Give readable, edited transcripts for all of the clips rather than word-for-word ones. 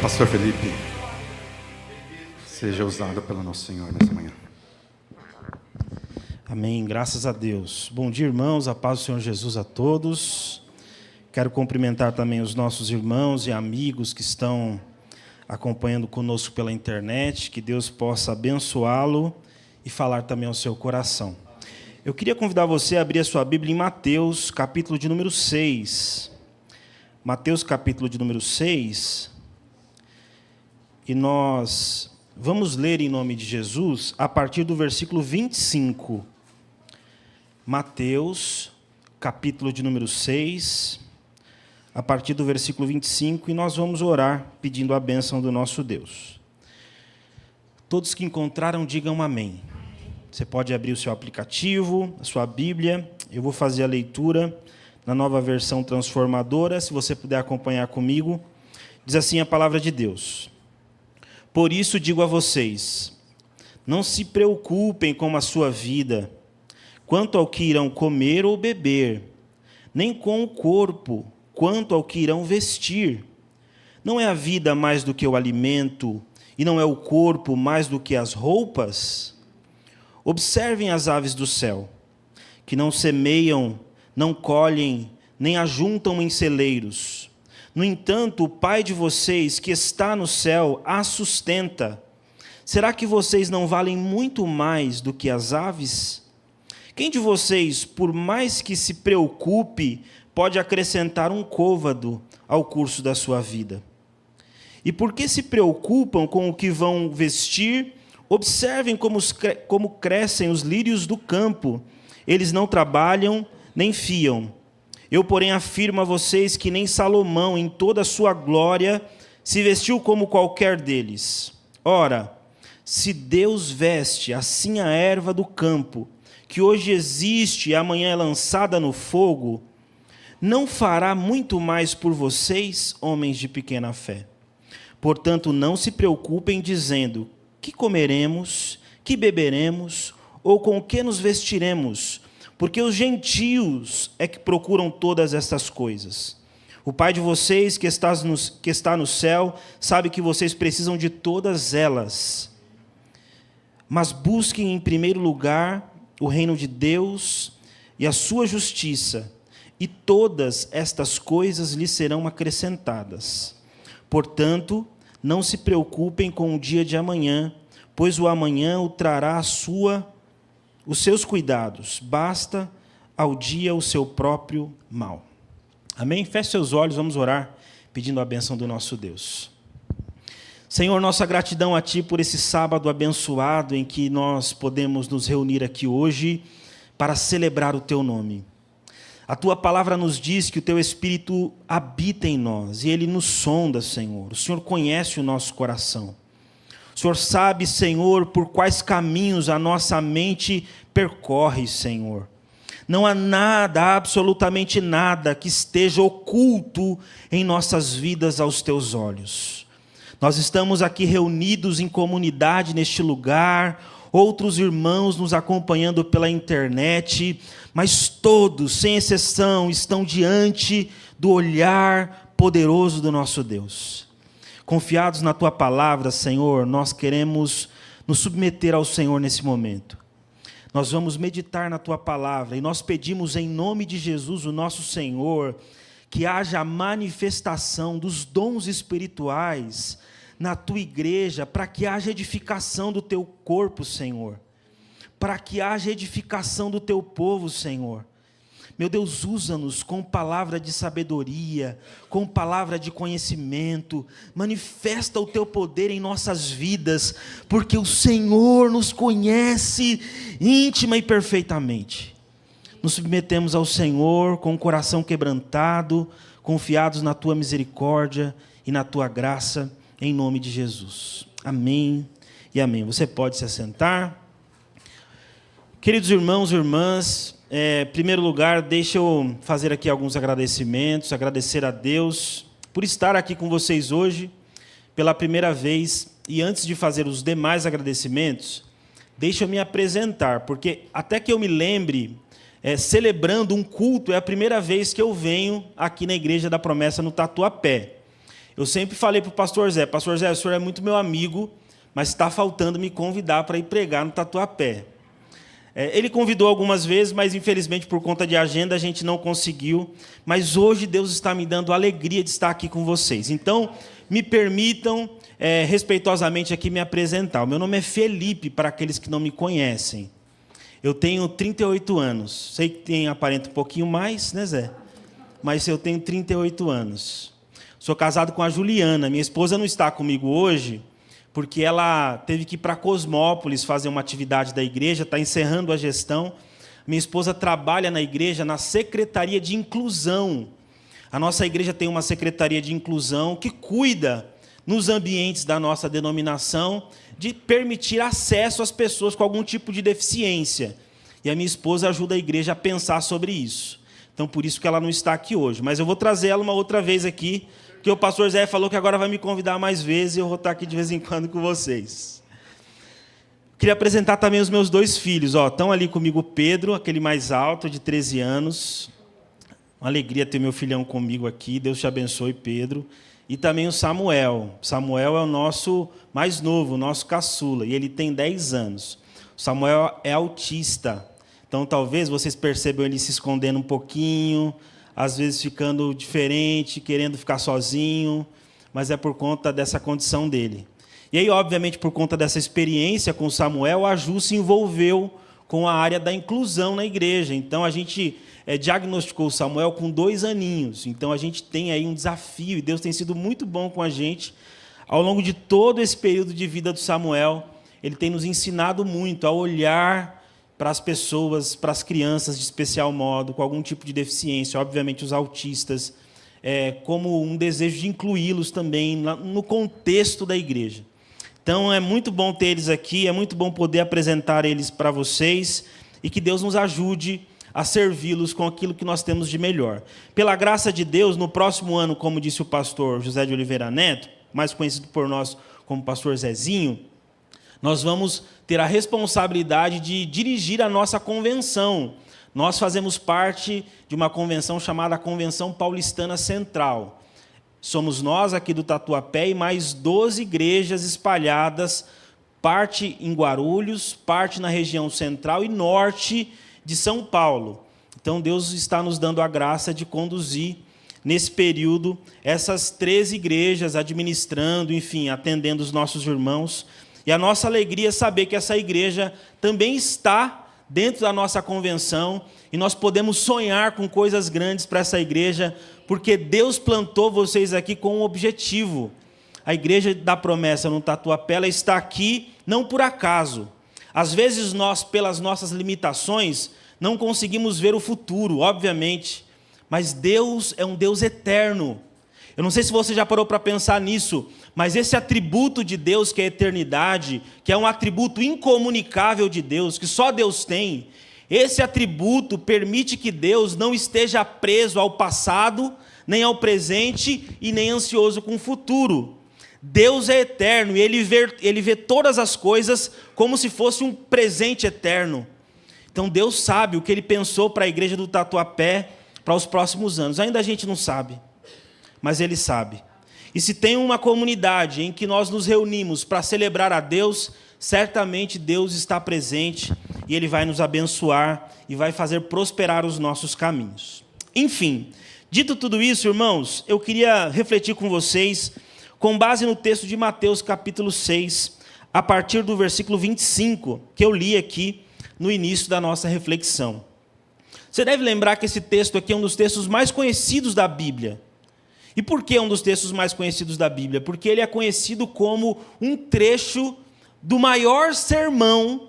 Pastor Felipe, seja usado pelo nosso Senhor nessa manhã. Amém, graças a Deus. Bom dia, irmãos, a paz do Senhor Jesus a todos. Quero cumprimentar também os nossos irmãos e amigos que estão acompanhando conosco pela internet, que Deus possa abençoá-lo e falar também ao seu coração. Eu queria convidar você a abrir a sua Bíblia em Mateus, capítulo de número 6. Mateus, capítulo de número 6. E nós vamos ler em nome de Jesus a partir do versículo 25. Mateus, capítulo de número 6, a partir do versículo 25, e nós vamos orar pedindo a bênção do nosso Deus. Todos que encontraram, digam amém. Você pode abrir o seu aplicativo, a sua Bíblia. Eu vou fazer a leitura na nova versão transformadora, se você puder acompanhar comigo. Diz assim a palavra de Deus. Por isso digo a vocês, não se preocupem com a sua vida, quanto ao que irão comer ou beber, nem com o corpo, quanto ao que irão vestir. Não é a vida mais do que o alimento, e não é o corpo mais do que as roupas? Observem as aves do céu, que não semeiam, não colhem, nem ajuntam em celeiros. No entanto, o Pai de vocês, que está no céu, as sustenta. Será que vocês não valem muito mais do que as aves? Quem de vocês, por mais que se preocupe, pode acrescentar um côvado ao curso da sua vida? E por que se preocupam com o que vão vestir? Observem como crescem os lírios do campo. Eles não trabalham nem fiam. Eu, porém, afirmo a vocês que nem Salomão, em toda a sua glória, se vestiu como qualquer deles. Ora, se Deus veste assim a erva do campo, que hoje existe e amanhã é lançada no fogo, não fará muito mais por vocês, homens de pequena fé. Portanto, não se preocupem dizendo, que comeremos, que beberemos, ou com que nos vestiremos, porque os gentios é que procuram todas estas coisas. O Pai de vocês, que está no céu, sabe que vocês precisam de todas elas. Mas busquem em primeiro lugar o reino de Deus e a sua justiça, e todas estas coisas lhes serão acrescentadas. Portanto, não se preocupem com o dia de amanhã, pois o amanhã o trará os seus cuidados, basta ao dia o seu próprio mal. Amém? Feche seus olhos, vamos orar, pedindo a bênção do nosso Deus. Senhor, nossa gratidão a Ti por esse sábado abençoado em que nós podemos nos reunir aqui hoje para celebrar o Teu nome. A Tua palavra nos diz que o Teu Espírito habita em nós e Ele nos sonda, Senhor. O Senhor conhece o nosso coração. O Senhor sabe, Senhor, por quais caminhos a nossa mente percorre, Senhor. Não há nada, absolutamente nada, que esteja oculto em nossas vidas aos Teus olhos. Nós estamos aqui reunidos em comunidade neste lugar, outros irmãos nos acompanhando pela internet, mas todos, sem exceção, estão diante do olhar poderoso do nosso Deus. Confiados na Tua palavra, Senhor, nós queremos nos submeter ao Senhor nesse momento. Nós vamos meditar na Tua palavra e nós pedimos em nome de Jesus, o nosso Senhor, que haja a manifestação dos dons espirituais na Tua igreja, para que haja edificação do Teu corpo, Senhor, para que haja edificação do Teu povo, Senhor. Meu Deus, usa-nos com palavra de sabedoria, com palavra de conhecimento, manifesta o Teu poder em nossas vidas, porque o Senhor nos conhece íntima e perfeitamente. Nos submetemos ao Senhor com o coração quebrantado, confiados na Tua misericórdia e na Tua graça, em nome de Jesus. Amém e amém. Você pode se assentar. Queridos irmãos e irmãs, em primeiro lugar, deixa eu fazer aqui alguns agradecimentos, agradecer a Deus por estar aqui com vocês hoje, pela primeira vez. E antes de fazer os demais agradecimentos, deixa eu me apresentar, porque até que eu me lembre, celebrando um culto, é a primeira vez que eu venho aqui na Igreja da Promessa no Tatuapé. Eu sempre falei para o pastor Zé, o senhor é muito meu amigo, mas está faltando me convidar para ir pregar no Tatuapé. Ele convidou algumas vezes, mas infelizmente por conta de agenda a gente não conseguiu. Mas hoje Deus está me dando a alegria de estar aqui com vocês. Então, me permitam respeitosamente aqui me apresentar. O meu nome é Felipe, para aqueles que não me conhecem. Eu tenho 38 anos. Sei que aparenta um pouquinho mais, né, Zé? Mas eu tenho 38 anos. Sou casado com a Juliana. Minha esposa não está comigo hoje, porque ela teve que ir para Cosmópolis fazer uma atividade da igreja, está encerrando a gestão. Minha esposa trabalha na igreja, na Secretaria de Inclusão. A nossa igreja tem uma Secretaria de Inclusão que cuida, nos ambientes da nossa denominação, de permitir acesso às pessoas com algum tipo de deficiência. E a minha esposa ajuda a igreja a pensar sobre isso. Então, por isso que ela não está aqui hoje. Mas eu vou trazer ela uma outra vez aqui, porque o pastor Zé falou que agora vai me convidar mais vezes e eu vou estar aqui de vez em quando com vocês. Queria apresentar também os meus 2 filhos. Estão ali comigo o Pedro, aquele mais alto, de 13 anos. Uma alegria ter meu filhão comigo aqui. Deus te abençoe, Pedro. E também o Samuel. Samuel é o nosso mais novo, o nosso caçula, e ele tem 10 anos. O Samuel é autista. Então, talvez vocês percebam ele se escondendo um pouquinho, às vezes ficando diferente, querendo ficar sozinho, mas é por conta dessa condição dele. E aí, obviamente, por conta dessa experiência com o Samuel, a Ju se envolveu com a área da inclusão na igreja. Então, a gente diagnosticou o Samuel com 2 aninhos. Então, a gente tem aí um desafio, e Deus tem sido muito bom com a gente. Ao longo de todo esse período de vida do Samuel, ele tem nos ensinado muito a olhar para as pessoas, para as crianças de especial modo, com algum tipo de deficiência, obviamente os autistas, como um desejo de incluí-los também no contexto da igreja. Então, é muito bom ter eles aqui, é muito bom poder apresentar eles para vocês e que Deus nos ajude a servi-los com aquilo que nós temos de melhor. Pela graça de Deus, no próximo ano, como disse o pastor José de Oliveira Neto, mais conhecido por nós como pastor Zezinho, nós vamos ter a responsabilidade de dirigir a nossa convenção. Nós fazemos parte de uma convenção chamada Convenção Paulistana Central. Somos nós aqui do Tatuapé e mais 12 igrejas espalhadas, parte em Guarulhos, parte na região central e norte de São Paulo. Então, Deus está nos dando a graça de conduzir, nesse período, essas 13 igrejas, administrando, enfim, atendendo os nossos irmãos. E a nossa alegria é saber que essa igreja também está dentro da nossa convenção e nós podemos sonhar com coisas grandes para essa igreja, porque Deus plantou vocês aqui com um objetivo. A igreja da promessa no Tatuapé, ela está aqui não por acaso. Às vezes nós, pelas nossas limitações, não conseguimos ver o futuro, obviamente, mas Deus é um Deus eterno. Eu não sei se você já parou para pensar nisso, mas esse atributo de Deus, que é a eternidade, que é um atributo incomunicável de Deus, que só Deus tem, esse atributo permite que Deus não esteja preso ao passado, nem ao presente e nem ansioso com o futuro. Deus é eterno e ele vê todas as coisas como se fosse um presente eterno. Então Deus sabe o que Ele pensou para a igreja do Tatuapé para os próximos anos. Ainda a gente não sabe, mas Ele sabe. E se tem uma comunidade em que nós nos reunimos para celebrar a Deus, certamente Deus está presente e Ele vai nos abençoar e vai fazer prosperar os nossos caminhos. Enfim, dito tudo isso, irmãos, eu queria refletir com vocês com base no texto de Mateus capítulo 6, a partir do versículo 25, que eu li aqui no início da nossa reflexão. Você deve lembrar que esse texto aqui é um dos textos mais conhecidos da Bíblia. E por que é um dos textos mais conhecidos da Bíblia? Porque ele é conhecido como um trecho do maior sermão,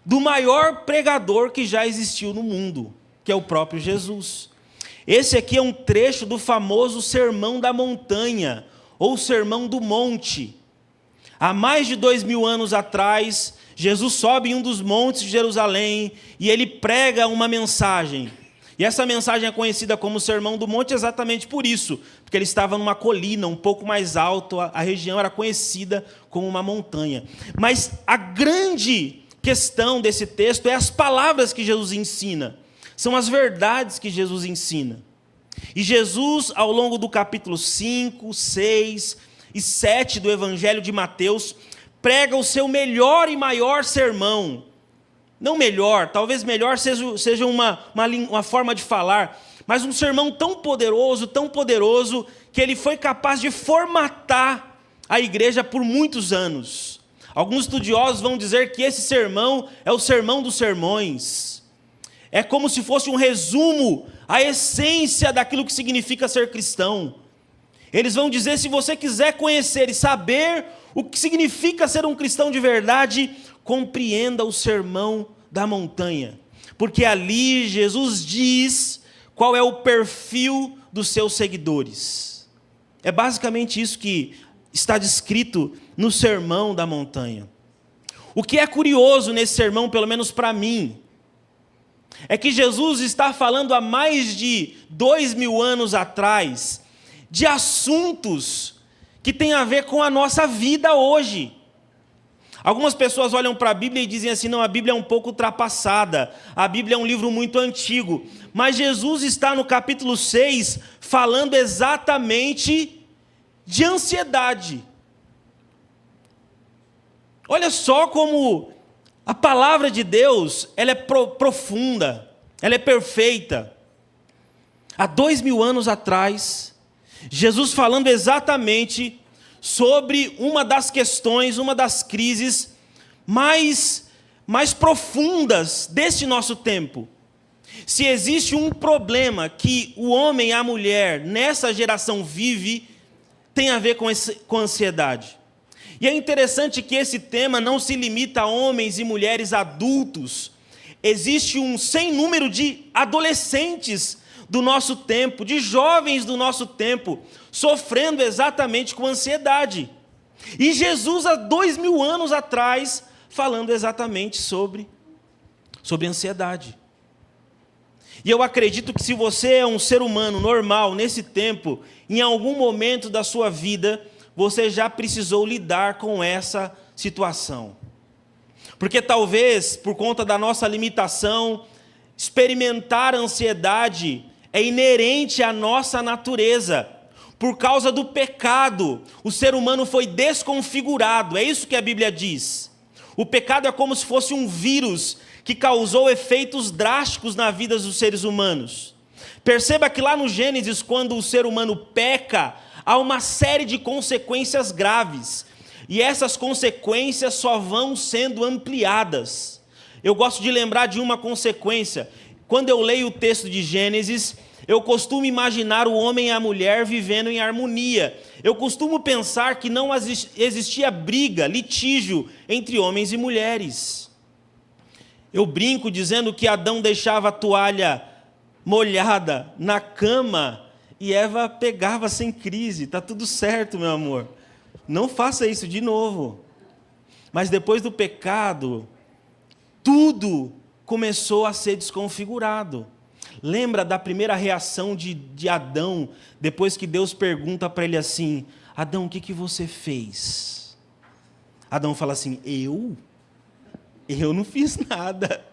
do maior pregador que já existiu no mundo, que é o próprio Jesus. Esse aqui é um trecho do famoso Sermão da Montanha, ou Sermão do Monte. Há mais de 2000 anos atrás, Jesus sobe em um dos montes de Jerusalém e ele prega uma mensagem. E essa mensagem é conhecida como Sermão do Monte exatamente por isso, porque ele estava numa colina um pouco mais alto, a região era conhecida como uma montanha. Mas a grande questão desse texto é as palavras que Jesus ensina, são as verdades que Jesus ensina. E Jesus, ao longo do capítulo 5, 6 e 7 do Evangelho de Mateus, prega o seu melhor e maior sermão. Não melhor, talvez melhor seja uma forma de falar, mas um sermão tão poderoso, que ele foi capaz de formatar a igreja por muitos anos. Alguns estudiosos vão dizer que esse sermão é o sermão dos sermões. É como se fosse um resumo, a essência daquilo que significa ser cristão. Eles vão dizer, se você quiser conhecer e saber o que significa ser um cristão de verdade, compreenda o sermão da montanha. Porque ali Jesus diz qual é o perfil dos seus seguidores. É basicamente isso que está descrito no sermão da montanha. O que é curioso nesse sermão, pelo menos para mim, é que Jesus está falando há mais de 2000 anos atrás de assuntos que têm a ver com a nossa vida hoje. Algumas pessoas olham para a Bíblia e dizem assim, não, a Bíblia é um pouco ultrapassada, a Bíblia é um livro muito antigo. Mas Jesus está no capítulo 6 falando exatamente de ansiedade. Olha só como a palavra de Deus, ela é profunda, ela é perfeita. Há 2000 anos atrás, Jesus falando exatamente sobre uma das questões, uma das crises mais profundas deste nosso tempo. Se existe um problema que o homem e a mulher nessa geração vive, tem a ver com ansiedade. E é interessante que esse tema não se limita a homens e mulheres adultos. Existe um sem número de adolescentes do nosso tempo, de jovens do nosso tempo, sofrendo exatamente com ansiedade. E Jesus, há 2000 anos atrás, falando exatamente sobre ansiedade. E eu acredito que se você é um ser humano normal nesse tempo, em algum momento da sua vida, você já precisou lidar com essa situação. Porque talvez, por conta da nossa limitação, experimentar ansiedade é inerente à nossa natureza. Por causa do pecado, o ser humano foi desconfigurado, é isso que a Bíblia diz. O pecado é como se fosse um vírus que causou efeitos drásticos na vida dos seres humanos. Perceba que lá no Gênesis, quando o ser humano peca, há uma série de consequências graves. E essas consequências só vão sendo ampliadas. Eu gosto de lembrar de uma consequência. Quando eu leio o texto de Gênesis, eu costumo imaginar o homem e a mulher vivendo em harmonia. Eu costumo pensar que não existia briga, litígio entre homens e mulheres. Eu brinco dizendo que Adão deixava a toalha molhada na cama e Eva pegava sem crise. Está tudo certo, meu amor. Não faça isso de novo. Mas depois do pecado, tudo começou a ser desconfigurado. Lembra da primeira reação de Adão, depois que Deus pergunta para ele assim, Adão, o que você fez? Adão fala assim, eu não fiz nada.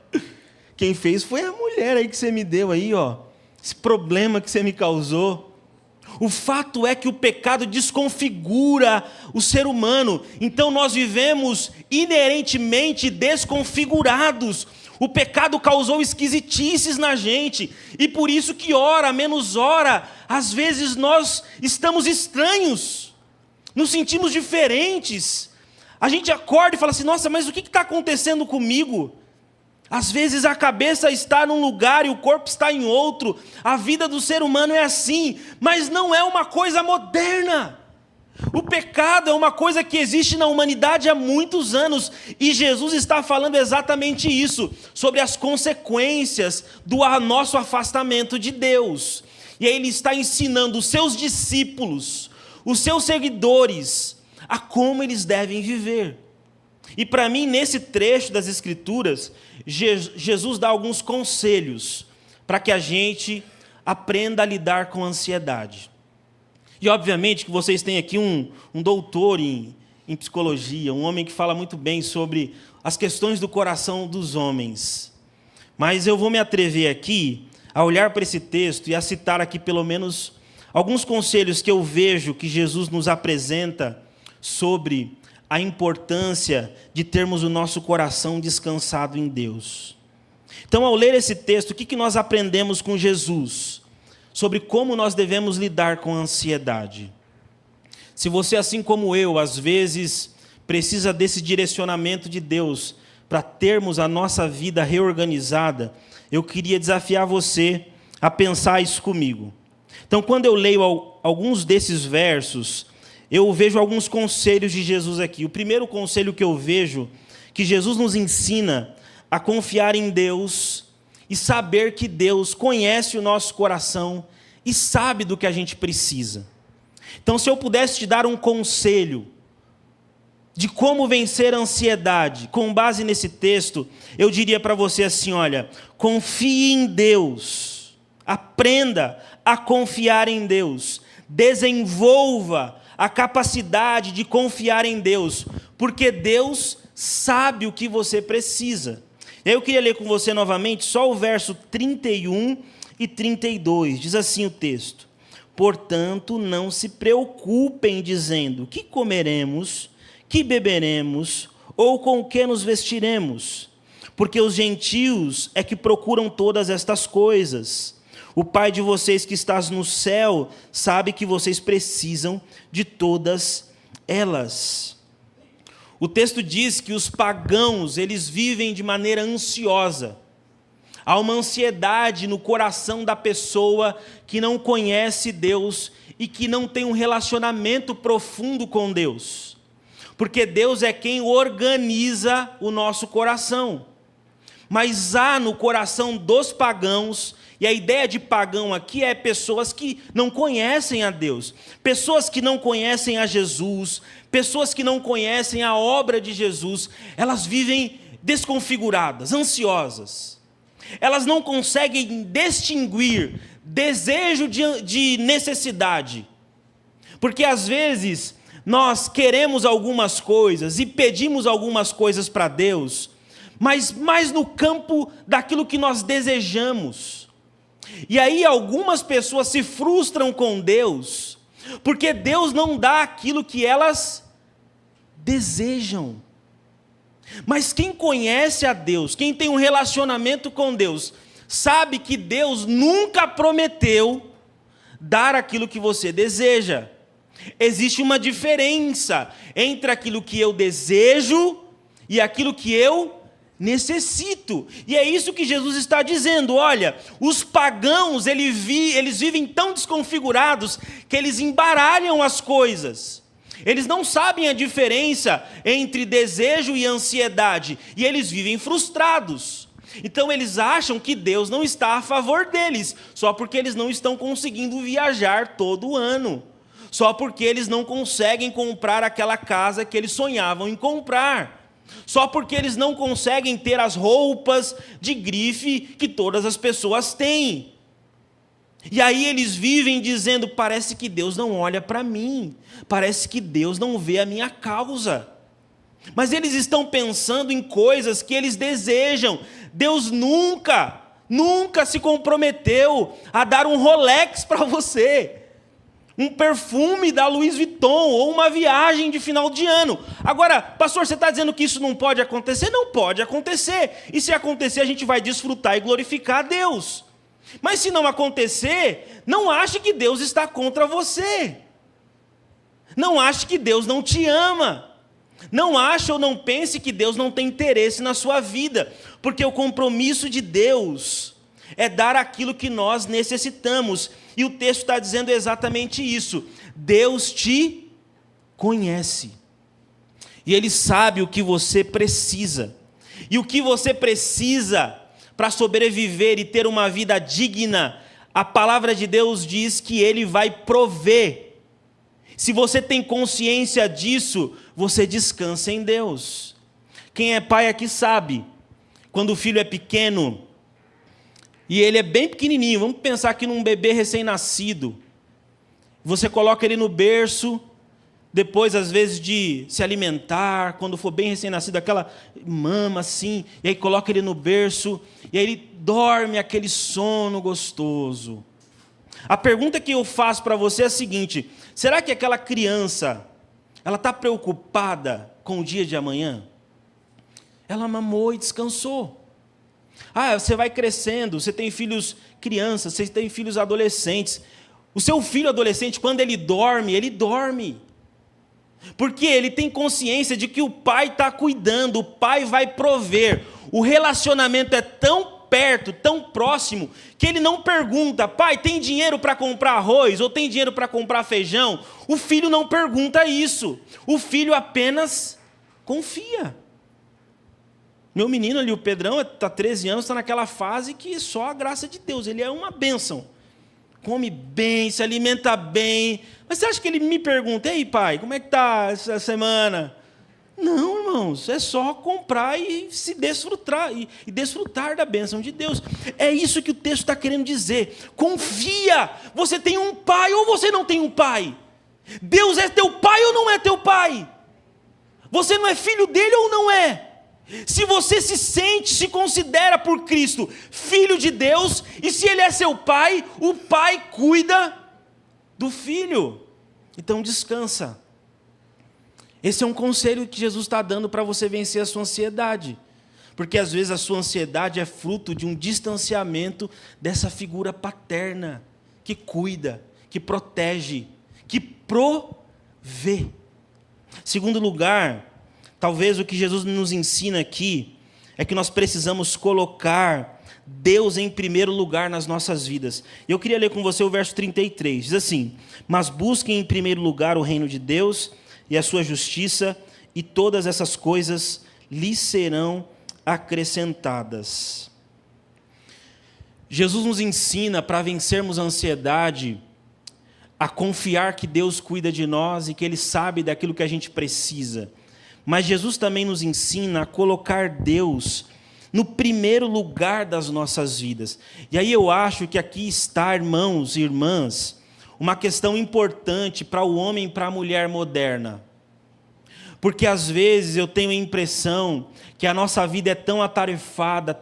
Quem fez foi a mulher aí que você me deu aí, ó. Esse problema que você me causou. O fato é que o pecado desconfigura o ser humano. Então nós vivemos inerentemente desconfigurados. O pecado causou esquisitices na gente. E por isso que ora, menos ora, às vezes nós estamos estranhos. Nos sentimos diferentes. A gente acorda e fala assim, nossa, mas o que está acontecendo comigo? Às vezes a cabeça está num lugar e o corpo está em outro. A vida do ser humano é assim, mas não é uma coisa moderna. O pecado é uma coisa que existe na humanidade há muitos anos. E Jesus está falando exatamente isso, sobre as consequências do nosso afastamento de Deus. E aí ele está ensinando os seus discípulos, os seus seguidores, a como eles devem viver. E para mim, nesse trecho das Escrituras, Jesus dá alguns conselhos para que a gente aprenda a lidar com a ansiedade. E obviamente que vocês têm aqui um doutor em psicologia, um homem que fala muito bem sobre as questões do coração dos homens. Mas eu vou me atrever aqui a olhar para esse texto e a citar aqui pelo menos alguns conselhos que eu vejo que Jesus nos apresenta sobre a importância de termos o nosso coração descansado em Deus. Então, ao ler esse texto, o que nós aprendemos com Jesus sobre como nós devemos lidar com a ansiedade? Se você, assim como eu, às vezes precisa desse direcionamento de Deus para termos a nossa vida reorganizada, eu queria desafiar você a pensar isso comigo. Então, quando eu leio alguns desses versos, eu vejo alguns conselhos de Jesus aqui. O primeiro conselho que eu vejo, que Jesus nos ensina a confiar em Deus e saber que Deus conhece o nosso coração e sabe do que a gente precisa. Então, se eu pudesse te dar um conselho de como vencer a ansiedade, com base nesse texto, eu diria para você assim, olha, confie em Deus, aprenda a confiar em Deus, desenvolva a capacidade de confiar em Deus, porque Deus sabe o que você precisa. Eu queria ler com você novamente só o verso 31 e 32, diz assim o texto: portanto, não se preocupem dizendo, que comeremos, que beberemos, ou com que nos vestiremos? Porque os gentios é que procuram todas estas coisas. O Pai de vocês que está no céu sabe que vocês precisam de todas elas. O texto diz que os pagãos, eles vivem de maneira ansiosa. Há uma ansiedade no coração da pessoa que não conhece Deus e que não tem um relacionamento profundo com Deus. Porque Deus é quem organiza o nosso coração. Mas há no coração dos pagãos, e a ideia de pagão aqui é pessoas que não conhecem a Deus, pessoas que não conhecem a Jesus, pessoas que não conhecem a obra de Jesus, elas vivem desconfiguradas, ansiosas. Elas não conseguem distinguir desejo de necessidade. Porque às vezes nós queremos algumas coisas e pedimos algumas coisas para Deus, mas mais no campo daquilo que nós desejamos. E aí algumas pessoas se frustram com Deus, porque Deus não dá aquilo que elas desejam. Mas quem conhece a Deus, quem tem um relacionamento com Deus, sabe que Deus nunca prometeu dar aquilo que você deseja. Existe uma diferença entre aquilo que eu desejo e aquilo que eu necessito. E é isso que Jesus está dizendo. Olha, os pagãos, eles vivem tão desconfigurados que eles embaralham as coisas. Eles não sabem a diferença entre desejo e ansiedade, e eles vivem frustrados. Então eles acham que Deus não está a favor deles, só porque eles não estão conseguindo viajar todo ano, só porque eles não conseguem comprar aquela casa que eles sonhavam em comprar, só porque eles não conseguem ter as roupas de grife que todas as pessoas têm. E aí eles vivem dizendo, parece que Deus não olha para mim, parece que Deus não vê a minha causa. Mas eles estão pensando em coisas que eles desejam. Deus nunca se comprometeu a dar um Rolex para você, um perfume da Louis Vuitton ou uma viagem de final de ano. Agora, pastor, você está dizendo que isso não pode acontecer? Não pode acontecer. E se acontecer, a gente vai desfrutar e glorificar a Deus. Mas se não acontecer, não ache que Deus está contra você. Não ache que Deus não te ama. Não ache ou não pense que Deus não tem interesse na sua vida. Porque o compromisso de Deus é dar aquilo que nós necessitamos. E o texto está dizendo exatamente isso. Deus te conhece. E Ele sabe o que você precisa. E o que você precisa para sobreviver e ter uma vida digna, a palavra de Deus diz que Ele vai prover. Se você tem consciência disso, você descansa em Deus. Quem é pai aqui sabe, quando o filho é pequeno, e ele é bem pequenininho, vamos pensar aqui num bebê recém-nascido, você coloca ele no berço, depois, às vezes, de se alimentar, quando for bem recém-nascido, aquela mama assim, e aí coloca ele no berço, e aí ele dorme aquele sono gostoso. A pergunta que eu faço para você é a seguinte: será que aquela criança, ela está preocupada com o dia de amanhã? Ela mamou e descansou. Você vai crescendo, você tem filhos crianças, você tem filhos adolescentes. O seu filho adolescente, quando ele dorme. Porque ele tem consciência de que o pai está cuidando, o pai vai prover. O relacionamento é tão perto, tão próximo, que ele não pergunta: pai, tem dinheiro para comprar arroz? Ou tem dinheiro para comprar feijão? O filho não pergunta isso. O filho apenas confia. Meu menino ali, o Pedrão, está 13 anos, está naquela fase que só a graça de Deus, ele é uma bênção. Come bem, se alimenta bem. Mas você acha que ele me pergunta: ei pai, como é que está essa semana? Não, irmãos, é só comprar e se desfrutar, e desfrutar da bênção de Deus. É isso que o texto está querendo dizer. Confia. Você tem um pai ou você não tem um pai? Deus é teu pai ou não é teu pai? Você não é filho dele ou não é? Se você se considera por Cristo filho de Deus, e se ele é seu pai, o pai cuida do filho. Então descansa. Esse é um conselho que Jesus está dando para você vencer a sua ansiedade. Porque às vezes a sua ansiedade é fruto de um distanciamento dessa figura paterna, que cuida, que protege, que provê. Segundo lugar, talvez o que Jesus nos ensina aqui é que nós precisamos colocar Deus em primeiro lugar nas nossas vidas. E eu queria ler com você o verso 33. Diz assim: mas busquem em primeiro lugar o reino de Deus e a sua justiça, e todas essas coisas lhes serão acrescentadas. Jesus nos ensina, para vencermos a ansiedade, a confiar que Deus cuida de nós e que Ele sabe daquilo que a gente precisa. Mas Jesus também nos ensina a colocar Deus no primeiro lugar das nossas vidas. E aí eu acho que aqui está, irmãos e irmãs, uma questão importante para o homem e para a mulher moderna. Porque às vezes eu tenho a impressão que a nossa vida é tão atarefada,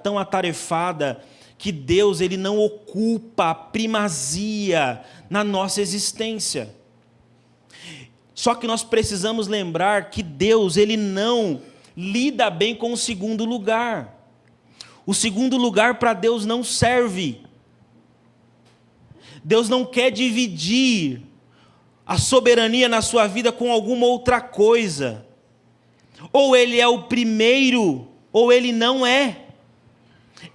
que Deus ele não ocupa a primazia na nossa existência. Só que nós precisamos lembrar que Deus ele não lida bem com o segundo lugar. O segundo lugar para Deus não serve. Deus não quer dividir a soberania na sua vida com alguma outra coisa. Ou ele é o primeiro, ou ele não é.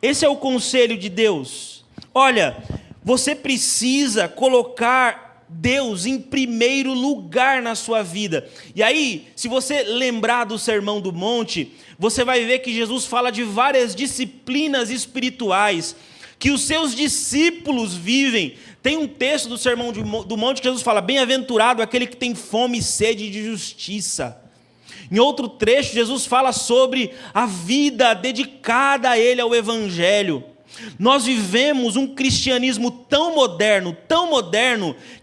Esse é o conselho de Deus. Olha, você precisa colocar Deus em primeiro lugar na sua vida. E aí, se você lembrar do Sermão do Monte, você vai ver que Jesus fala de várias disciplinas espirituais que os seus discípulos vivem. Tem um texto do Sermão do Monte que Jesus fala: bem-aventurado aquele que tem fome e sede de justiça. Em outro trecho, Jesus fala sobre a vida dedicada a Ele, ao Evangelho. Nós vivemos um cristianismo tão moderno,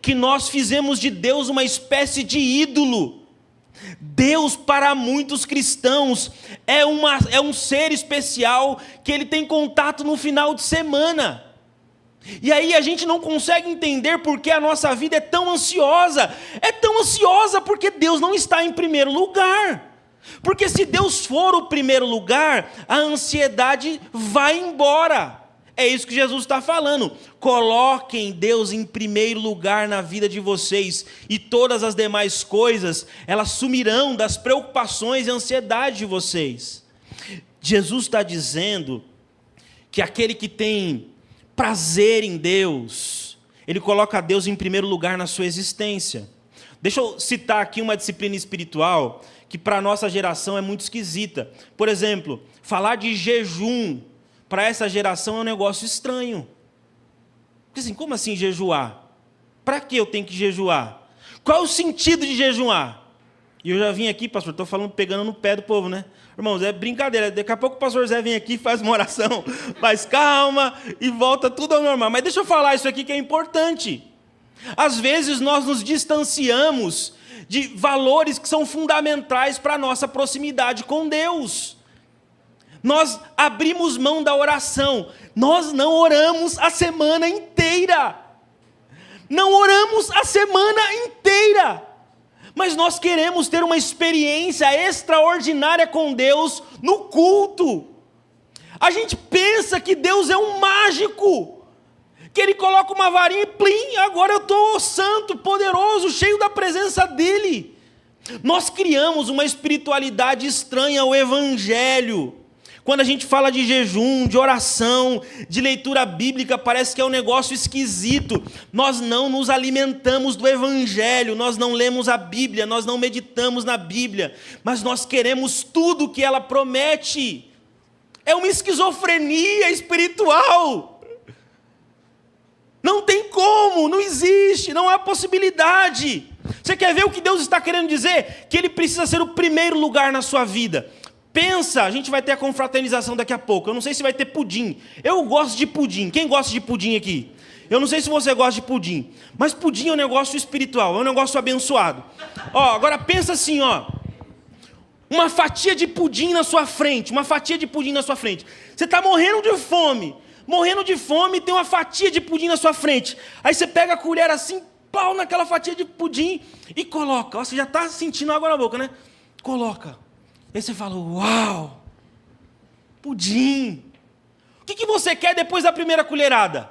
que nós fizemos de Deus uma espécie de ídolo. Deus, para muitos cristãos, é um ser especial que ele tem contato no final de semana. E aí a gente não consegue entender por que a nossa vida é tão ansiosa. É tão ansiosa porque Deus não está em primeiro lugar. Porque se Deus for o primeiro lugar, a ansiedade vai embora. É isso que Jesus está falando. Coloquem Deus em primeiro lugar na vida de vocês, e todas as demais coisas, elas sumirão das preocupações e ansiedade de vocês. Jesus está dizendo que aquele que tem prazer em Deus, ele coloca Deus em primeiro lugar na sua existência. Deixa eu citar aqui uma disciplina espiritual que para a nossa geração é muito esquisita. Por exemplo, falar de jejum para essa geração é um negócio estranho. Porque assim, como assim jejuar? Para que eu tenho que jejuar? Qual é o sentido de jejuar? E eu já vim aqui, pastor, estou falando, pegando no pé do povo, né? Irmãos, é brincadeira. Daqui a pouco o pastor Zé vem aqui, faz uma oração, mas calma, e volta tudo ao normal. Mas deixa eu falar isso aqui que é importante. Às vezes nós nos distanciamos de valores que são fundamentais para a nossa proximidade com Deus. Nós abrimos mão da oração, nós não oramos a semana inteira. Não oramos a semana inteira. Mas nós queremos ter uma experiência extraordinária com Deus no culto. A gente pensa que Deus é um mágico, que Ele coloca uma varinha e plim, agora eu estou santo, poderoso, cheio da presença dEle. Nós criamos uma espiritualidade estranha ao Evangelho. Quando a gente fala de jejum, de oração, de leitura bíblica, parece que é um negócio esquisito. Nós não nos alimentamos do Evangelho, nós não lemos a Bíblia, nós não meditamos na Bíblia, mas nós queremos tudo que ela promete. É uma esquizofrenia espiritual. Não tem como, não existe, não há possibilidade. Você quer ver o que Deus está querendo dizer? Que Ele precisa ser o primeiro lugar na sua vida. Pensa, a gente vai ter a confraternização daqui a pouco. Eu não sei se vai ter pudim. Eu gosto de pudim. Quem gosta de pudim aqui? Eu não sei se você gosta de pudim. Mas pudim é um negócio espiritual, é um negócio abençoado. Ó, agora pensa assim, ó. Uma fatia de pudim na sua frente. Uma fatia de pudim na sua frente. Você está morrendo de fome. Morrendo de fome e tem uma fatia de pudim na sua frente. Aí você pega a colher assim, pau naquela fatia de pudim e coloca. Ó, você já está sentindo água na boca, né? Coloca. Aí você fala, uau, pudim. O que você quer depois da primeira colherada?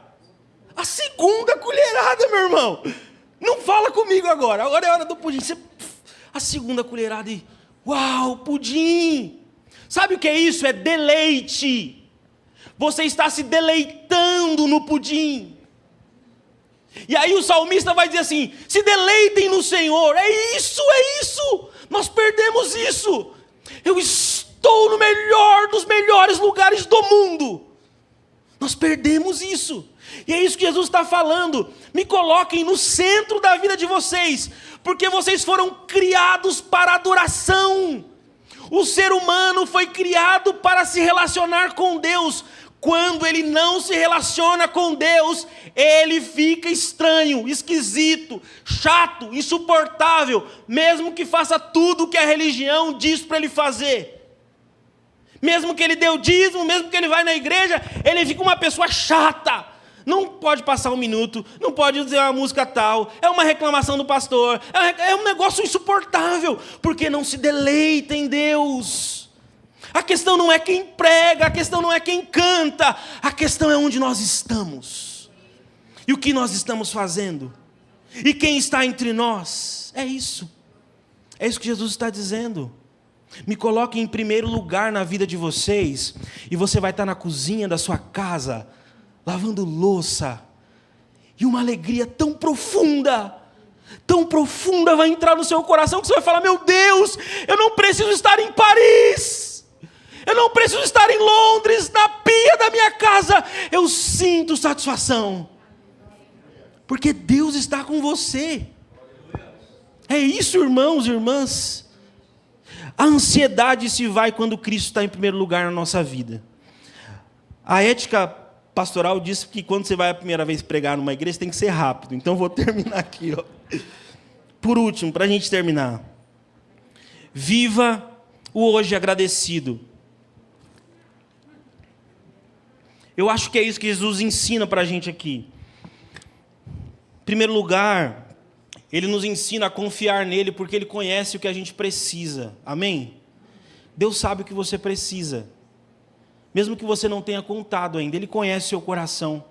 A segunda colherada, meu irmão. Não fala comigo agora. Agora é hora do pudim. A segunda colherada e, uau, pudim. Sabe o que é isso? É deleite. Você está se deleitando no pudim. E aí o salmista vai dizer assim, se deleitem no Senhor. É isso. Nós perdemos isso. Eu estou no melhor dos melhores lugares do mundo. Nós perdemos isso. E é isso que Jesus está falando. Me coloquem no centro da vida de vocês, porque vocês foram criados para adoração. O ser humano foi criado para se relacionar com Deus. Quando ele não se relaciona com Deus, ele fica estranho, esquisito, chato, insuportável, mesmo que faça tudo o que a religião diz para ele fazer. Mesmo que ele dê o dízimo, mesmo que ele vá na igreja, ele fica uma pessoa chata. Não pode passar um minuto, não pode dizer uma música tal, é uma reclamação do pastor, é um negócio insuportável, porque não se deleita em Deus. A questão não é quem prega, a questão não é quem canta, a questão é onde nós estamos. E o que nós estamos fazendo. E quem está entre nós. É isso. É isso que Jesus está dizendo. Me coloquem em primeiro lugar na vida de vocês, e você vai estar na cozinha da sua casa, lavando louça, e uma alegria tão profunda vai entrar no seu coração, que você vai falar, meu Deus, eu não preciso estar em Paris. Eu não preciso estar em Londres, na pia da minha casa. Eu sinto satisfação. Porque Deus está com você. É isso, irmãos e irmãs. A ansiedade se vai quando Cristo está em primeiro lugar na nossa vida. A ética pastoral diz que quando você vai a primeira vez pregar numa igreja, tem que ser rápido. Então vou terminar aqui. Ó. Por último, para a gente terminar. Viva o hoje agradecido. Eu acho que é isso que Jesus ensina para a gente aqui. Em primeiro lugar, Ele nos ensina a confiar nele, porque Ele conhece o que a gente precisa. Amém? Deus sabe o que você precisa. Mesmo que você não tenha contado ainda, Ele conhece o seu coração.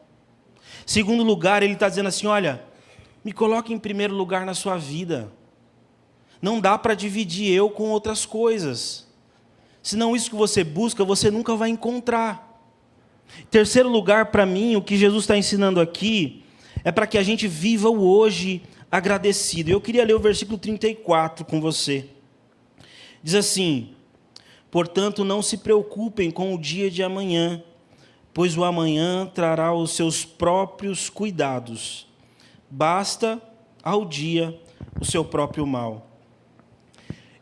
Segundo lugar, Ele está dizendo assim, olha, me coloque em primeiro lugar na sua vida. Não dá para dividir eu com outras coisas. Senão isso que você busca, você nunca vai encontrar. Terceiro lugar, para mim, o que Jesus está ensinando aqui é para que a gente viva o hoje agradecido. Eu queria ler o versículo 34 com você. Diz assim, portanto, não se preocupem com o dia de amanhã, pois o amanhã trará os seus próprios cuidados. Basta ao dia o seu próprio mal.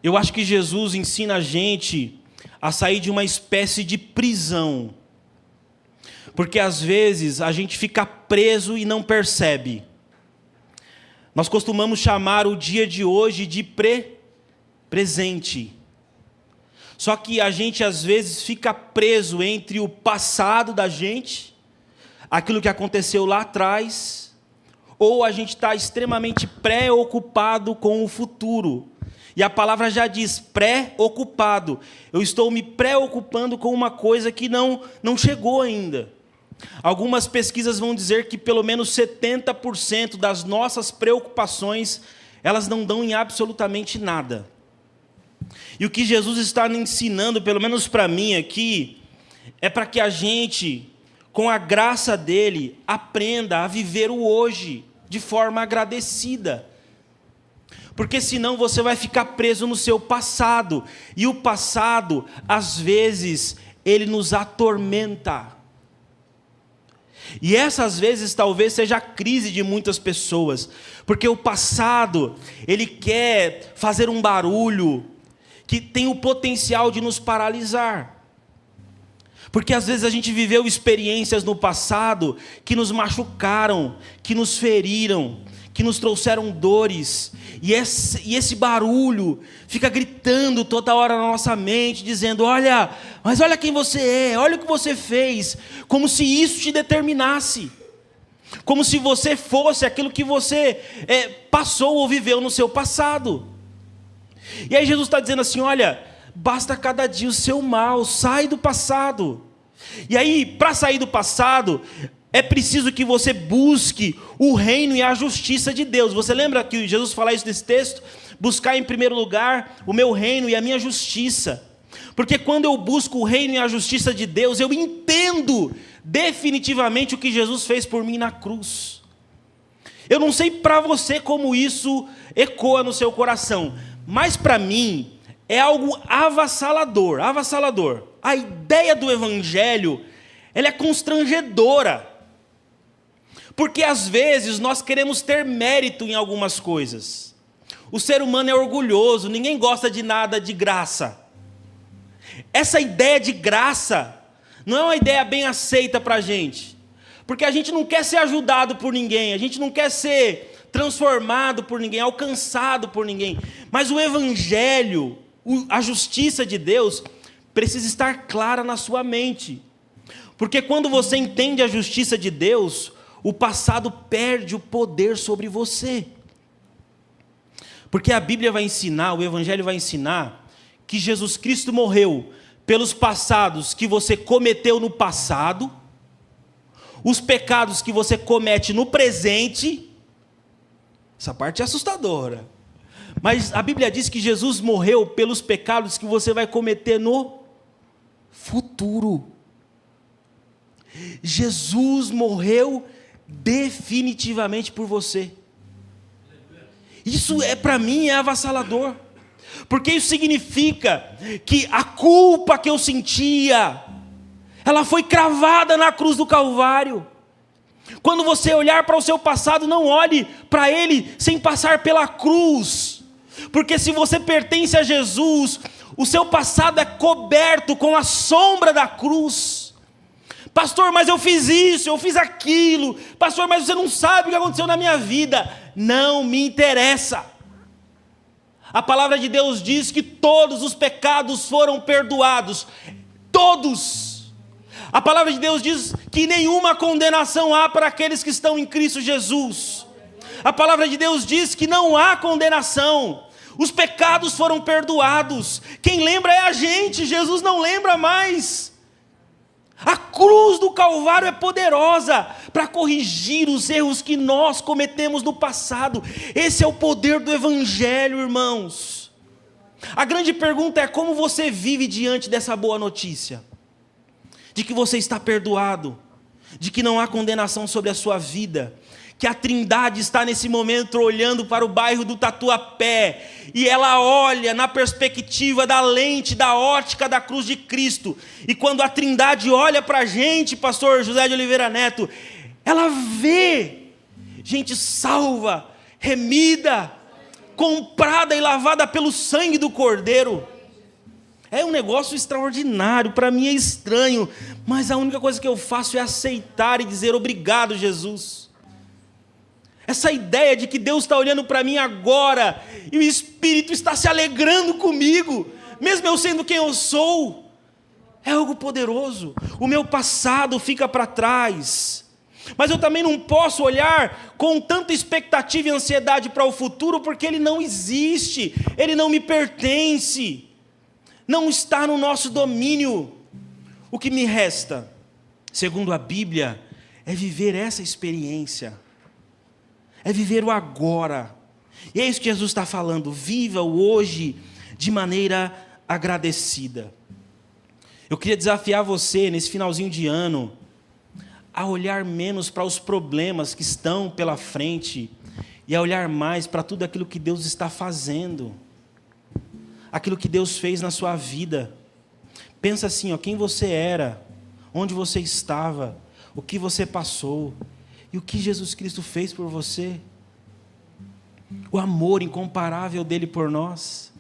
Eu acho que Jesus ensina a gente a sair de uma espécie de prisão. Porque às vezes a gente fica preso e não percebe. Nós costumamos chamar o dia de hoje de presente. Só que a gente às vezes fica preso entre o passado da gente, aquilo que aconteceu lá atrás, ou a gente está extremamente preocupado com o futuro. E a palavra já diz, preocupado. Eu estou me preocupando com uma coisa que não chegou ainda. Algumas pesquisas vão dizer que pelo menos 70% das nossas preocupações, elas não dão em absolutamente nada. E o que Jesus está ensinando, pelo menos para mim aqui, é para que a gente, com a graça dele, aprenda a viver o hoje de forma agradecida. Porque senão você vai ficar preso no seu passado. E o passado, às vezes, ele nos atormenta. E essa, às vezes, talvez seja a crise de muitas pessoas. Porque o passado, ele quer fazer um barulho que tem o potencial de nos paralisar. Porque às vezes a gente viveu experiências no passado que nos machucaram, que nos feriram, que nos trouxeram dores. E esse barulho fica gritando toda hora na nossa mente, dizendo, olha, mas olha quem você é, olha o que você fez. Como se isso te determinasse. Como se você fosse aquilo que você passou ou viveu no seu passado. E aí Jesus está dizendo assim, olha, basta cada dia o seu mal, sai do passado. E aí, para sair do passado, é preciso que você busque o reino e a justiça de Deus. Você lembra que Jesus fala isso nesse texto? Buscar em primeiro lugar o meu reino e a minha justiça. Porque quando eu busco o reino e a justiça de Deus, eu entendo definitivamente o que Jesus fez por mim na cruz. Eu não sei para você como isso ecoa no seu coração, mas para mim é algo avassalador, avassalador. A ideia do evangelho, ela é constrangedora. Porque às vezes nós queremos ter mérito em algumas coisas. O ser humano é orgulhoso, ninguém gosta de nada de graça. Essa ideia de graça não é uma ideia bem aceita para a gente. Porque a gente não quer ser ajudado por ninguém, a gente não quer ser transformado por ninguém, alcançado por ninguém. Mas o evangelho, a justiça de Deus, precisa estar clara na sua mente. Porque quando você entende a justiça de Deus, o passado perde o poder sobre você. Porque a Bíblia vai ensinar, o evangelho vai ensinar, que Jesus Cristo morreu pelos passados que você cometeu no passado, os pecados que você comete no presente. Essa parte é assustadora. Mas a Bíblia diz que Jesus morreu pelos pecados que você vai cometer no futuro. Jesus morreu definitivamente por você. Isso para mim é avassalador. Porque isso significa que a culpa que eu sentia, ela foi cravada na cruz do Calvário. Quando você olhar para o seu passado, não olhe para ele sem passar pela cruz. Porque se você pertence a Jesus, o seu passado é coberto com a sombra da cruz. Pastor, mas eu fiz isso, eu fiz aquilo. Pastor, mas você não sabe o que aconteceu na minha vida. Não me interessa. A palavra de Deus diz que todos os pecados foram perdoados. Todos. A palavra de Deus diz que nenhuma condenação há para aqueles que estão em Cristo Jesus. A palavra de Deus diz que não há condenação. Os pecados foram perdoados. Quem lembra é a gente, Jesus não lembra mais. A cruz do Calvário é poderosa para corrigir os erros que nós cometemos no passado. Esse é o poder do evangelho, irmãos. A grande pergunta é como você vive diante dessa boa notícia. De que você está perdoado, de que não há condenação sobre a sua vida, que a Trindade está nesse momento olhando para o bairro do Tatuapé, e ela olha na perspectiva da lente, da ótica da cruz de Cristo, e quando a Trindade olha para a gente, pastor José de Oliveira Neto, ela vê gente salva, remida, comprada e lavada pelo sangue do Cordeiro. É um negócio extraordinário, para mim é estranho, mas a única coisa que eu faço é aceitar e dizer obrigado, Jesus. Essa ideia de que Deus está olhando para mim agora e o Espírito está se alegrando comigo, mesmo eu sendo quem eu sou, é algo poderoso. O meu passado fica para trás, mas eu também não posso olhar com tanta expectativa e ansiedade para o futuro, porque ele não existe, ele não me pertence, não está no nosso domínio. O que me resta, segundo a Bíblia, é viver essa experiência, é viver o agora. E é isso que Jesus está falando: viva o hoje de maneira agradecida. Eu queria desafiar você, nesse finalzinho de ano, a olhar menos para os problemas que estão pela frente e a olhar mais para tudo aquilo que Deus está fazendo, aquilo que Deus fez na sua vida. Pensa assim, quem você era, onde você estava, o que você passou e o que Jesus Cristo fez por você. O amor incomparável dele por nós.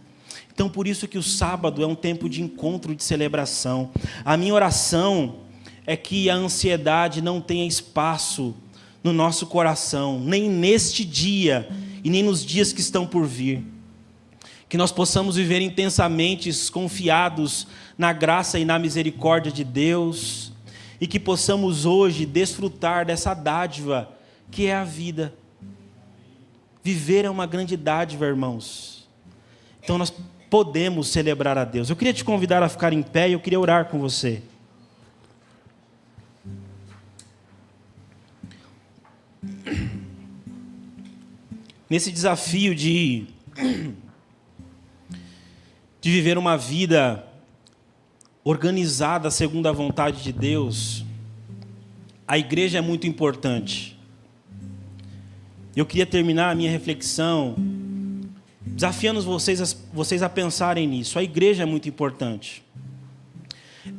Então, por isso que o sábado é um tempo de encontro, de celebração. A minha oração é que a ansiedade não tenha espaço no nosso coração, nem neste dia e nem nos dias que estão por vir. Que nós possamos viver intensamente confiados na graça e na misericórdia de Deus, e que possamos hoje desfrutar dessa dádiva que é a vida. Viver é uma grande dádiva, irmãos. Então nós podemos celebrar a Deus. Eu queria te convidar a ficar em pé e eu queria orar com você. Nesse desafio de viver uma vida organizada segundo a vontade de Deus, a igreja é muito importante. Eu queria terminar a minha reflexão desafiando vocês a pensarem nisso. A igreja é muito importante.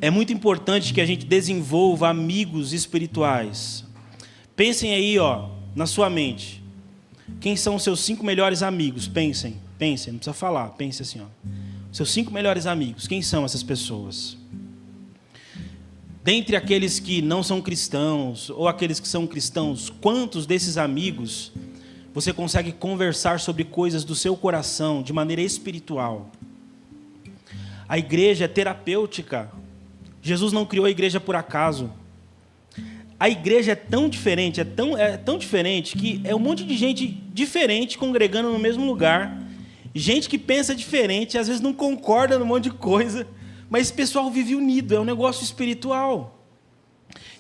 É muito importante que a gente desenvolva amigos espirituais. Pensem aí, na sua mente. Quem são os seus 5 melhores amigos? Pensem, não precisa falar, pense assim, Seus 5 melhores amigos, quem são essas pessoas? Dentre aqueles que não são cristãos, ou aqueles que são cristãos, quantos desses amigos você consegue conversar sobre coisas do seu coração, de maneira espiritual? A igreja é terapêutica. Jesus não criou a igreja por acaso. A igreja é tão diferente, é tão diferente, que é um monte de gente diferente congregando no mesmo lugar. Gente que pensa diferente, às vezes não concorda num monte de coisa, mas esse pessoal vive unido, é um negócio espiritual.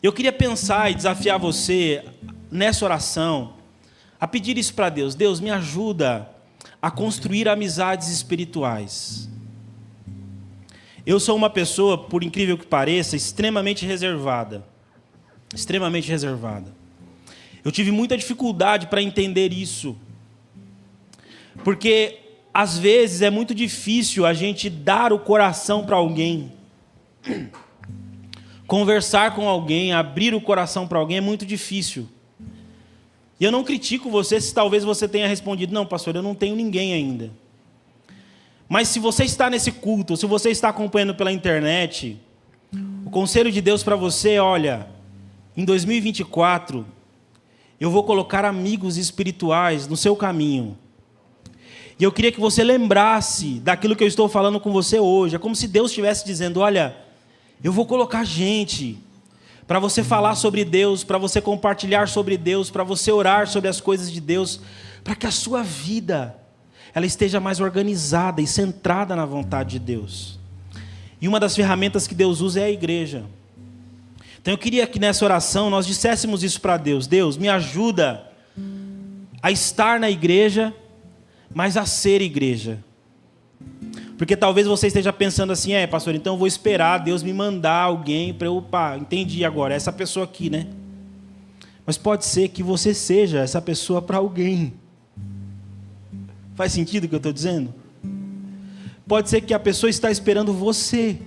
Eu queria pensar e desafiar você, nessa oração, a pedir isso para Deus. Deus, me ajuda a construir amizades espirituais. Eu sou uma pessoa, por incrível que pareça, extremamente reservada. Extremamente reservada. Eu tive muita dificuldade para entender isso. Porque às vezes é muito difícil a gente dar o coração para alguém. Conversar com alguém, abrir o coração para alguém é muito difícil. E eu não critico você se talvez você tenha respondido: não, pastor, eu não tenho ninguém ainda. Mas se você está nesse culto, se você está acompanhando pela internet, o conselho de Deus para você, olha, em 2024, eu vou colocar amigos espirituais no seu caminho. E eu queria que você lembrasse daquilo que eu estou falando com você hoje. É como se Deus estivesse dizendo: olha, eu vou colocar gente para você falar sobre Deus, para você compartilhar sobre Deus, para você orar sobre as coisas de Deus, para que a sua vida ela esteja mais organizada e centrada na vontade de Deus. E uma das ferramentas que Deus usa é a igreja. Então eu queria que nessa oração nós disséssemos isso para Deus: Deus, me ajuda a estar na igreja, mas a ser igreja. Porque talvez você esteja pensando assim: pastor, então eu vou esperar Deus me mandar alguém para eu, entendi agora, essa pessoa aqui, né? Mas pode ser que você seja essa pessoa para alguém. Faz sentido o que eu estou dizendo? Pode ser que a pessoa está esperando você.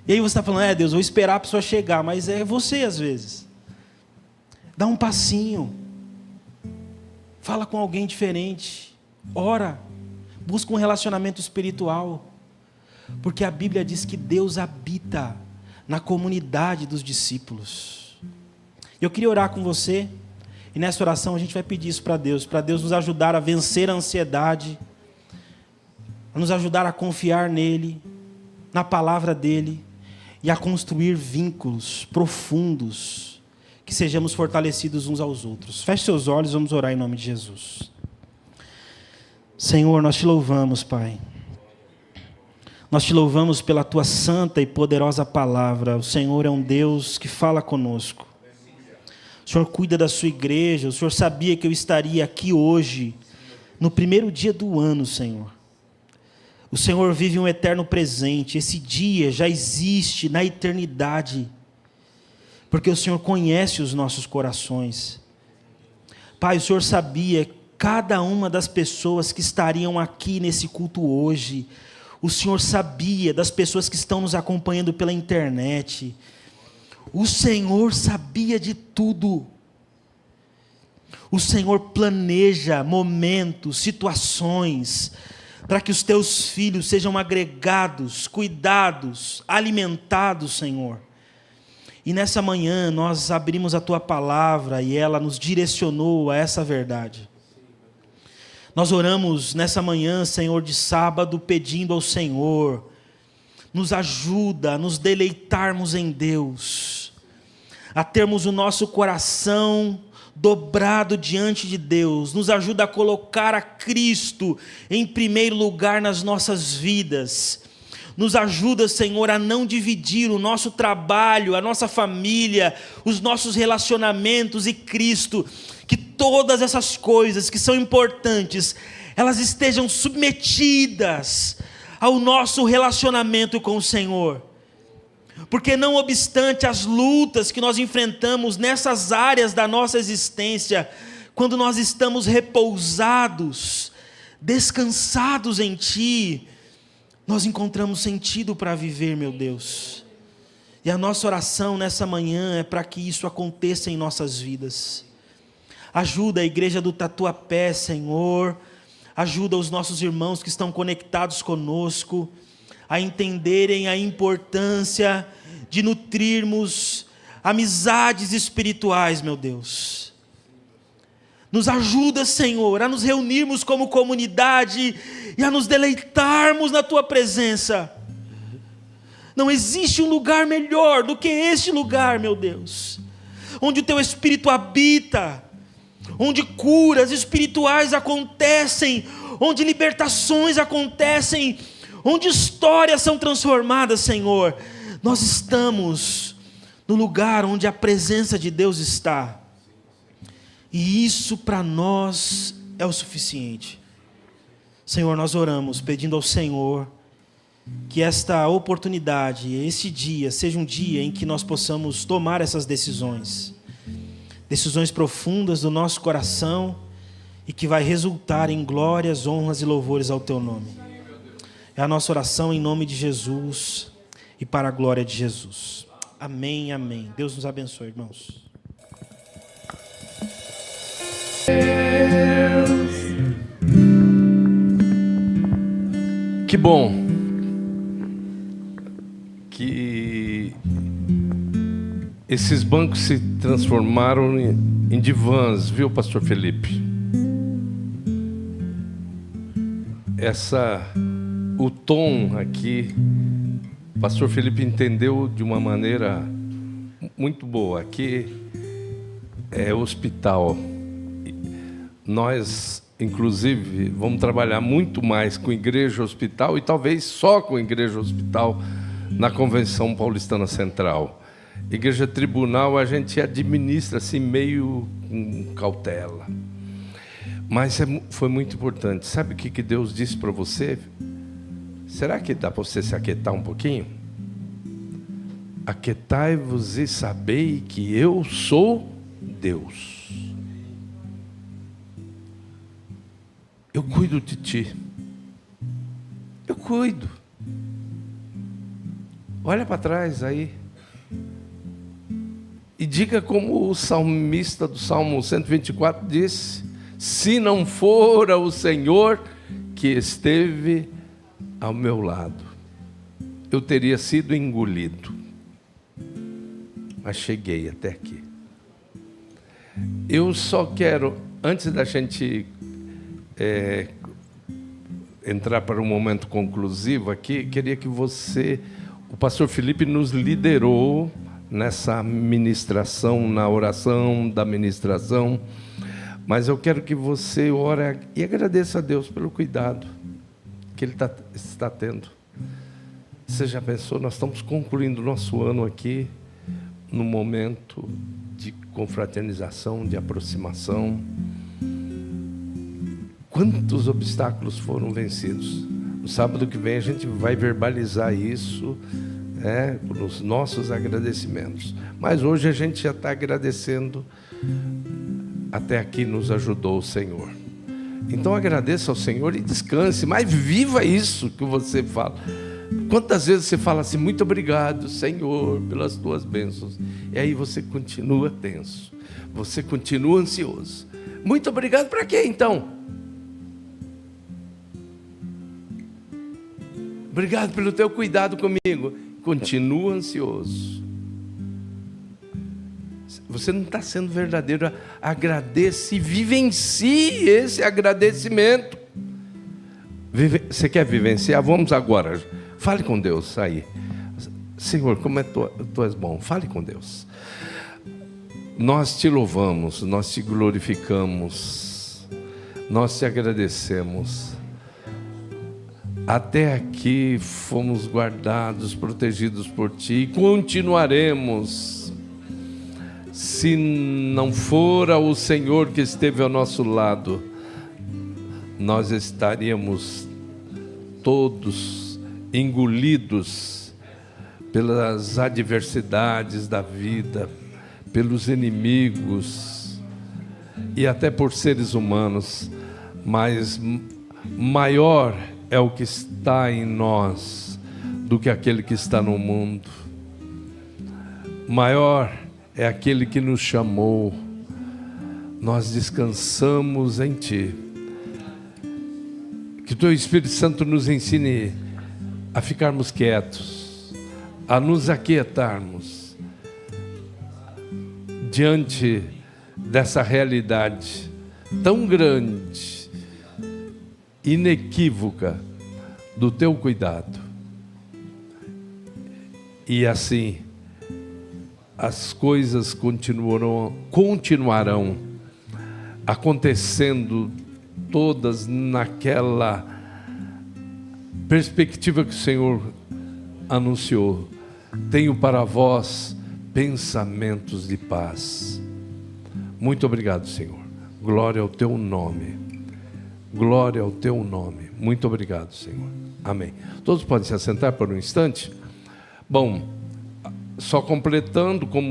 E aí você está falando: Deus, vou esperar a pessoa chegar, mas é você às vezes. Dá um passinho. Fala com alguém diferente. Ora. Busca um relacionamento espiritual. Porque a Bíblia diz que Deus habita na comunidade dos discípulos. Eu queria orar com você. E nessa oração a gente vai pedir isso para Deus nos ajudar a vencer a ansiedade, a nos ajudar a confiar nele, na palavra dele, e a construir vínculos profundos, que sejamos fortalecidos uns aos outros. Feche seus olhos, vamos orar em nome de Jesus. Senhor, nós te louvamos, Pai. Nós te louvamos pela tua santa e poderosa palavra. O Senhor é um Deus que fala conosco. O Senhor cuida da sua igreja. O Senhor sabia que eu estaria aqui hoje, no primeiro dia do ano, Senhor. O Senhor vive um eterno presente. Esse dia já existe na eternidade, porque o Senhor conhece os nossos corações. Pai, o Senhor sabia cada uma das pessoas que estariam aqui nesse culto hoje. O Senhor sabia das pessoas que estão nos acompanhando pela internet. O Senhor sabia de tudo. O Senhor planeja momentos, situações, para que os teus filhos sejam agregados, cuidados, alimentados, Senhor. E nessa manhã nós abrimos a tua palavra e ela nos direcionou a essa verdade. Nós oramos nessa manhã, Senhor, de sábado, pedindo ao Senhor, nos ajuda a nos deleitarmos em Deus, a termos o nosso coração dobrado diante de Deus, nos ajuda a colocar a Cristo em primeiro lugar nas nossas vidas. Nos ajuda, Senhor, a não dividir o nosso trabalho, a nossa família, os nossos relacionamentos e Cristo. Que todas essas coisas que são importantes, elas estejam submetidas ao nosso relacionamento com o Senhor. Porque não obstante as lutas que nós enfrentamos nessas áreas da nossa existência, quando nós estamos repousados, descansados em Ti, nós encontramos sentido para viver, meu Deus. E a nossa oração nessa manhã é para que isso aconteça em nossas vidas. Ajuda a igreja do Tatuapé, Senhor. Ajuda os nossos irmãos que estão conectados conosco a entenderem a importância de nutrirmos amizades espirituais, meu Deus. Nos ajuda, Senhor, a nos reunirmos como comunidade e a nos deleitarmos na Tua presença. Não existe um lugar melhor do que este lugar, meu Deus, onde o Teu Espírito habita, onde curas espirituais acontecem, onde libertações acontecem, onde histórias são transformadas, Senhor. Nós estamos no lugar onde a presença de Deus está. E isso para nós é o suficiente. Senhor, nós oramos pedindo ao Senhor que esta oportunidade, esse dia, seja um dia em que nós possamos tomar essas decisões. Decisões profundas do nosso coração e que vai resultar em glórias, honras e louvores ao Teu nome. É a nossa oração em nome de Jesus e para a glória de Jesus. Amém, amém. Deus nos abençoe, irmãos. Que bom que esses bancos se transformaram em divãs, viu, pastor Felipe? O tom aqui, o pastor Felipe entendeu de uma maneira muito boa. Aqui é hospital. Nós, inclusive, vamos trabalhar muito mais com igreja hospital e talvez só com igreja hospital na Convenção Paulistana Central. Igreja tribunal a gente administra assim meio com cautela. Mas foi muito importante. Sabe o que Deus disse para você? Será que dá para você se aquietar um pouquinho? Aquietai-vos e sabei que eu sou Deus. Eu cuido de ti. Eu cuido. Olha para trás aí. E diga como o salmista do Salmo 124 disse: se não fora o Senhor que esteve ao meu lado, eu teria sido engolido. Mas cheguei até aqui. Eu só quero, antes da gente entrar para um momento conclusivo aqui, queria que o pastor Felipe nos liderou nessa ministração, na oração da ministração, mas eu quero que você ore e agradeça a Deus pelo cuidado que Ele está tendo. Você já pensou, nós estamos concluindo o nosso ano aqui, num momento de confraternização, de aproximação. Quantos obstáculos foram vencidos? No sábado que vem a gente vai verbalizar isso, nos nossos agradecimentos. Mas hoje a gente já está agradecendo, até aqui nos ajudou o Senhor. Então agradeça ao Senhor e descanse, mas viva isso que você fala. Quantas vezes você fala assim, muito obrigado, Senhor, pelas tuas bênçãos. E aí você continua tenso, você continua ansioso. Muito obrigado para quê então? Obrigado pelo teu cuidado comigo. Continua ansioso. Você não está sendo verdadeiro. Agradeça e vivencie esse agradecimento. Você quer vivenciar? Vamos agora. Fale com Deus aí. Senhor, como tu és bom. Fale com Deus. Nós te louvamos, nós te glorificamos, nós te agradecemos. Até aqui fomos guardados, protegidos por ti e continuaremos. Se não fora o Senhor que esteve ao nosso lado, nós estaríamos todos engolidos pelas adversidades da vida, pelos inimigos e até por seres humanos, mas maior é o que está em nós do que aquele que está no mundo. Maior é aquele que nos chamou. Nós descansamos em Ti. Que Teu Espírito Santo nos ensine a ficarmos quietos, a nos aquietarmos diante dessa realidade tão grande, inequívoca do Teu cuidado. E assim as coisas continuarão acontecendo todas naquela perspectiva que o Senhor anunciou. Tenho para vós pensamentos de paz. Muito obrigado, Senhor. Glória ao Teu nome. Glória ao Teu nome. Muito obrigado, Senhor. Amém. Todos podem se assentar por um instante? Bom, só completando, como